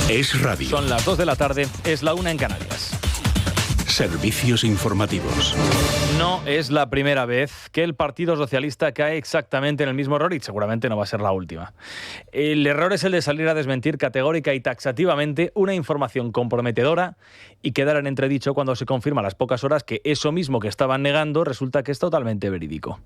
Es radio. Son las 2 de la tarde, es la 1 en Canarias. Servicios informativos. No es la primera vez que el Partido Socialista cae exactamente en el mismo error y seguramente no va a ser la última. El error es el de salir a desmentir categórica y taxativamente una información comprometedora y quedar en entredicho cuando se confirma a las pocas horas que eso mismo que estaban negando resulta que es totalmente verídico.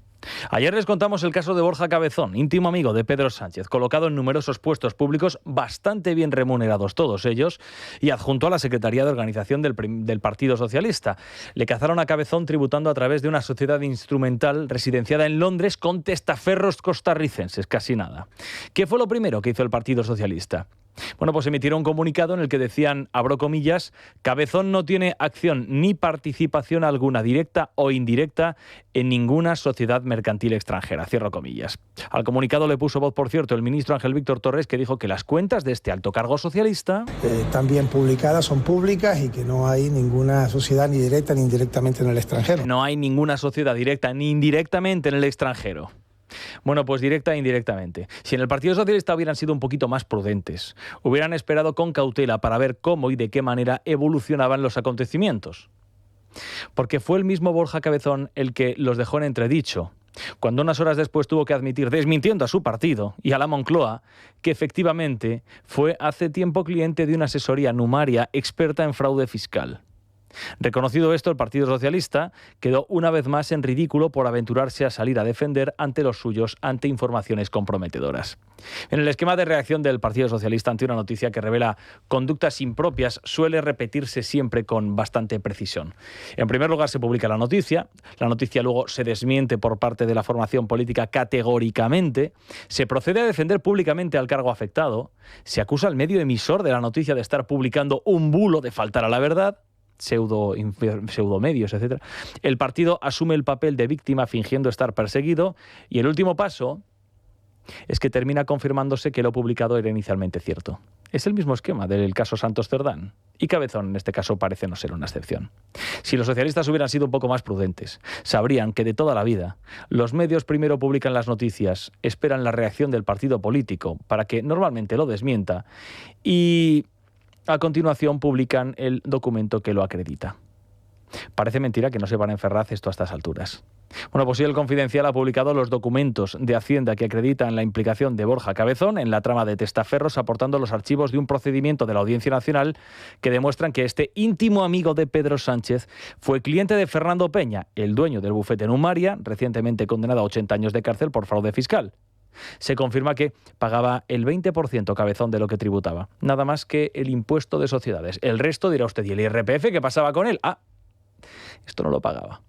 Ayer les contamos el caso de Borja Cabezón, íntimo amigo de Pedro Sánchez, colocado en numerosos puestos públicos bastante bien remunerados todos ellos y adjunto a la Secretaría de Organización del Partido Socialista. Le cazaron a Cabezón tributando a través de una sociedad instrumental residenciada en Londres con testaferros costarricenses, casi nada. ¿Qué fue lo primero que hizo el Partido Socialista? Bueno, pues emitieron un comunicado en el que decían, abro comillas, Cabezón no tiene acción ni participación alguna directa o indirecta en ninguna sociedad mercantil extranjera, cierro comillas. Al comunicado le puso voz, por cierto, el ministro Ángel Víctor Torres, que dijo que las cuentas de este alto cargo socialista están bien publicadas, son públicas y que no hay ninguna sociedad ni directa ni indirectamente en el extranjero. No hay ninguna sociedad directa ni indirectamente en el extranjero. Bueno, pues directa e indirectamente. Si en el Partido Socialista hubieran sido un poquito más prudentes, hubieran esperado con cautela para ver cómo y de qué manera evolucionaban los acontecimientos. Porque fue el mismo Borja Cabezón el que los dejó en entredicho, cuando unas horas después tuvo que admitir, desmintiendo a su partido y a la Moncloa, que efectivamente fue hace tiempo cliente de una asesoría numaria experta en fraude fiscal. Reconocido esto, el Partido Socialista quedó una vez más en ridículo por aventurarse a salir a defender ante los suyos ante informaciones comprometedoras. En el esquema de reacción del Partido Socialista ante una noticia que revela conductas impropias suele repetirse siempre con bastante precisión. En primer lugar se publica la noticia luego se desmiente por parte de la formación política categóricamente, se procede a defender públicamente al cargo afectado, se acusa al medio emisor de la noticia de estar publicando un bulo de faltar a la verdad, pseudomedios, etc. El partido asume el papel de víctima fingiendo estar perseguido y el último paso es que termina confirmándose que lo publicado era inicialmente cierto. Es el mismo esquema del caso Santos Cerdán y Cabezón en este caso parece no ser una excepción. Si los socialistas hubieran sido un poco más prudentes, sabrían que de toda la vida los medios primero publican las noticias, esperan la reacción del partido político para que normalmente lo desmienta y a continuación publican el documento que lo acredita. Parece mentira que no sepan en Ferraz esto a estas alturas. Bueno, pues sí, el Confidencial ha publicado los documentos de Hacienda que acreditan la implicación de Borja Cabezón en la trama de testaferros, aportando los archivos de un procedimiento de la Audiencia Nacional que demuestran que este íntimo amigo de Pedro Sánchez fue cliente de Fernando Peña, el dueño del bufete Numaria, recientemente condenado a 80 años de cárcel por fraude fiscal. Se confirma que pagaba el 20% Cabezón de lo que tributaba, nada más que el impuesto de sociedades. El resto, dirá usted, ¿y el IRPF qué pasaba con él? Esto no lo pagaba.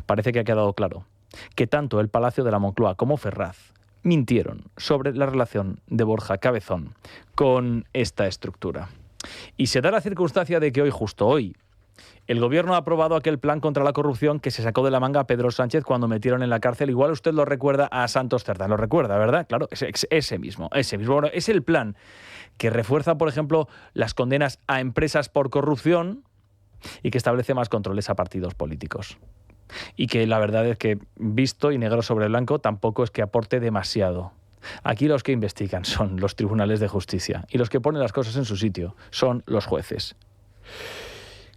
Parece que ha quedado claro que tanto el Palacio de la Moncloa como Ferraz mintieron sobre la relación de Borja Cabezón con esta estructura. Y se da la circunstancia de que justo hoy, el Gobierno ha aprobado aquel plan contra la corrupción que se sacó de la manga a Pedro Sánchez cuando metieron en la cárcel. Igual usted lo recuerda a Santos Cerdán, lo recuerda, ¿verdad? Claro, ese mismo. Bueno, es el plan que refuerza, por ejemplo, las condenas a empresas por corrupción y que establece más controles a partidos políticos. Y que la verdad es que, visto y negro sobre blanco, tampoco es que aporte demasiado. Aquí los que investigan son los tribunales de justicia y los que ponen las cosas en su sitio son los jueces.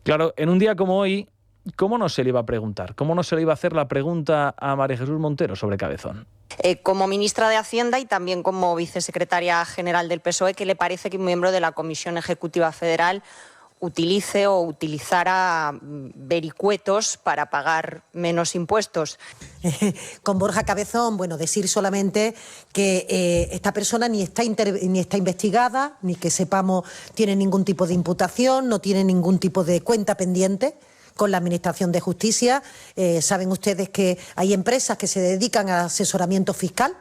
Claro, en un día como hoy, ¿cómo no se le iba a preguntar? ¿Cómo no se le iba a hacer la pregunta a María Jesús Montero sobre Cabezón? Como ministra de Hacienda y también como vicesecretaria general del PSOE, ¿qué le parece que un miembro de la Comisión Ejecutiva Federal utilice o utilizara vericuetos para pagar menos impuestos? Con Borja Cabezón, decir solamente que esta persona ni está investigada, ni que sepamos tiene ningún tipo de imputación, no tiene ningún tipo de cuenta pendiente con la Administración de Justicia. Saben ustedes que hay empresas que se dedican al asesoramiento fiscal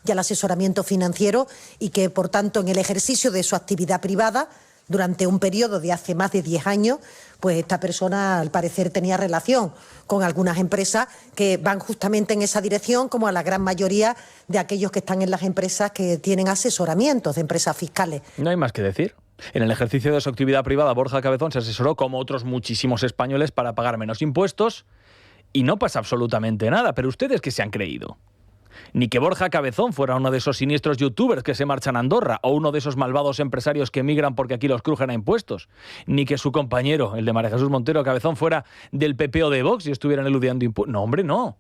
y al asesoramiento financiero y que, por tanto, en el ejercicio de su actividad privada, durante un periodo de hace más de 10 años, pues esta persona al parecer tenía relación con algunas empresas que van justamente en esa dirección, como a la gran mayoría de aquellos que están en las empresas que tienen asesoramientos de empresas fiscales. No hay más que decir. En el ejercicio de su actividad privada, Borja Cabezón se asesoró, como otros muchísimos españoles, para pagar menos impuestos y no pasa absolutamente nada. Pero ustedes, ¿qué se han creído? Ni que Borja Cabezón fuera uno de esos siniestros youtubers que se marchan a Andorra o uno de esos malvados empresarios que emigran porque aquí los crujen a impuestos. Ni que su compañero, el de María Jesús Montero Cabezón, fuera del PP o de Vox y estuvieran eludiendo impuestos. No, hombre, no.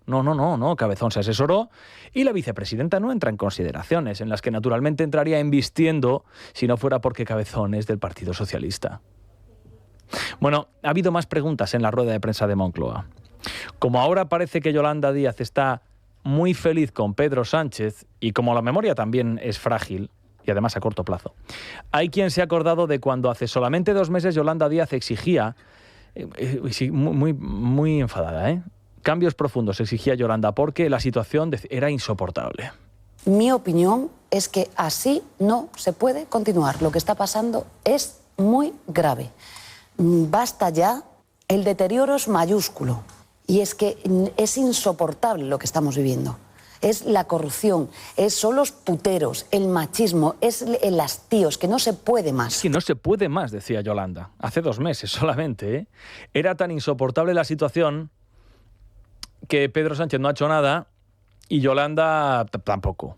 Cabezón se asesoró y la vicepresidenta no entra en consideraciones, en las que naturalmente entraría embistiendo si no fuera porque Cabezón es del Partido Socialista. Bueno, ha habido más preguntas en la rueda de prensa de Moncloa. Como ahora parece que Yolanda Díaz está muy feliz con Pedro Sánchez, y como la memoria también es frágil, y además a corto plazo, hay quien se ha acordado de cuando hace solamente 2 meses Yolanda Díaz exigía, muy enfadada, cambios profundos exigía Yolanda porque la situación era insoportable. Mi opinión es que así no se puede continuar. Lo que está pasando es muy grave. Basta ya, el deterioro es mayúsculo. Y es que es insoportable lo que estamos viviendo. Es la corrupción, son los puteros, el machismo, es el hastío, es que no se puede más. Sí, no se puede más, decía Yolanda. Hace 2 meses solamente, Era tan insoportable la situación que Pedro Sánchez no ha hecho nada y Yolanda tampoco.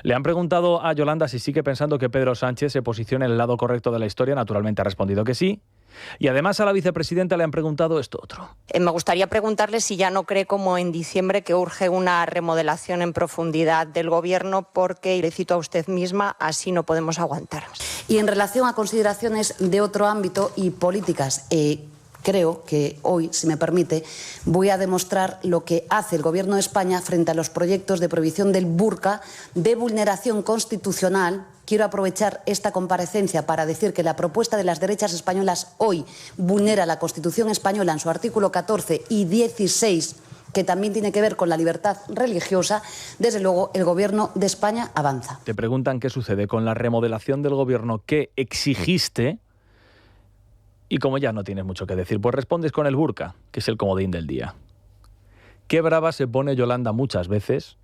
Le han preguntado a Yolanda si sigue pensando que Pedro Sánchez se posiciona en el lado correcto de la historia. Naturalmente ha respondido que sí. Y además a la vicepresidenta le han preguntado esto otro. Me gustaría preguntarle si ya no cree, como en diciembre, que urge una remodelación en profundidad del Gobierno porque, y le cito a usted misma, así no podemos aguantar. Y en relación a consideraciones de otro ámbito y políticas, creo que hoy, si me permite, voy a demostrar lo que hace el Gobierno de España frente a los proyectos de prohibición del burka, de vulneración constitucional. Quiero aprovechar esta comparecencia para decir que la propuesta de las derechas españolas hoy vulnera la Constitución española en su artículo 14 y 16, que también tiene que ver con la libertad religiosa. Desde luego, el Gobierno de España avanza. Te preguntan qué sucede con la remodelación del Gobierno que exigiste. Y como ya no tienes mucho que decir, pues respondes con el burka, que es el comodín del día. Qué brava se pone Yolanda muchas veces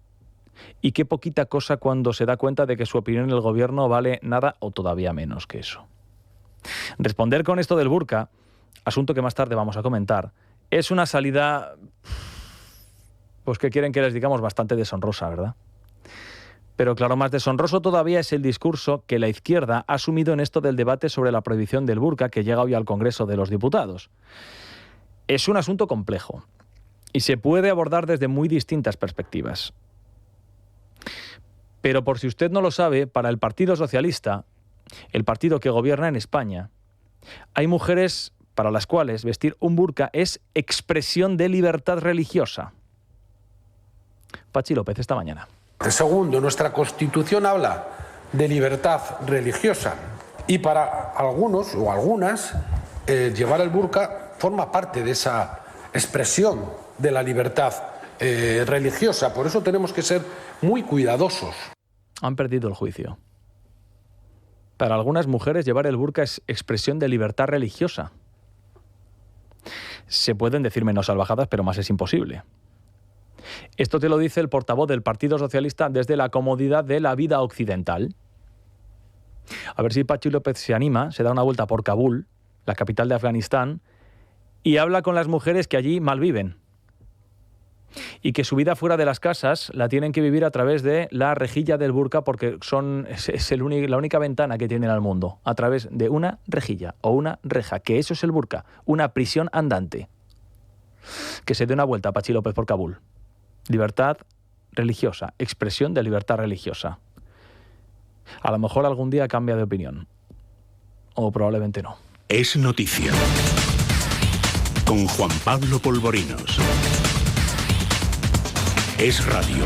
y qué poquita cosa cuando se da cuenta de que su opinión en el Gobierno vale nada o todavía menos que eso. Responder con esto del burka, asunto que más tarde vamos a comentar, es una salida, pues que quieren que les digamos bastante deshonrosa, ¿verdad? Pero claro, más deshonroso todavía es el discurso que la izquierda ha asumido en esto del debate sobre la prohibición del burka que llega hoy al Congreso de los Diputados. Es un asunto complejo y se puede abordar desde muy distintas perspectivas. Pero por si usted no lo sabe, para el Partido Socialista, el partido que gobierna en España, hay mujeres para las cuales vestir un burka es expresión de libertad religiosa. Pachi López esta mañana. Segundo, nuestra Constitución habla de libertad religiosa y para algunos o algunas llevar el burka forma parte de esa expresión de la libertad religiosa. Por eso tenemos que ser muy cuidadosos. Han perdido el juicio. Para algunas mujeres llevar el burka es expresión de libertad religiosa. Se pueden decir menos salvajadas, pero más es imposible. Esto te lo dice el portavoz del Partido Socialista desde la comodidad de la vida occidental. A ver si Pachi López se anima, se da una vuelta por Kabul, la capital de Afganistán, y habla con las mujeres que allí malviven. Y que su vida fuera de las casas la tienen que vivir a través de la rejilla del burka porque es la única ventana que tienen al mundo, a través de una rejilla o una reja, que eso es el burka, una prisión andante. Que se dé una vuelta Pachi López por Kabul. Libertad religiosa, expresión de libertad religiosa. A lo mejor algún día cambia de opinión. O probablemente no. Es noticia. Con Juan Pablo Polvorinos. Es radio.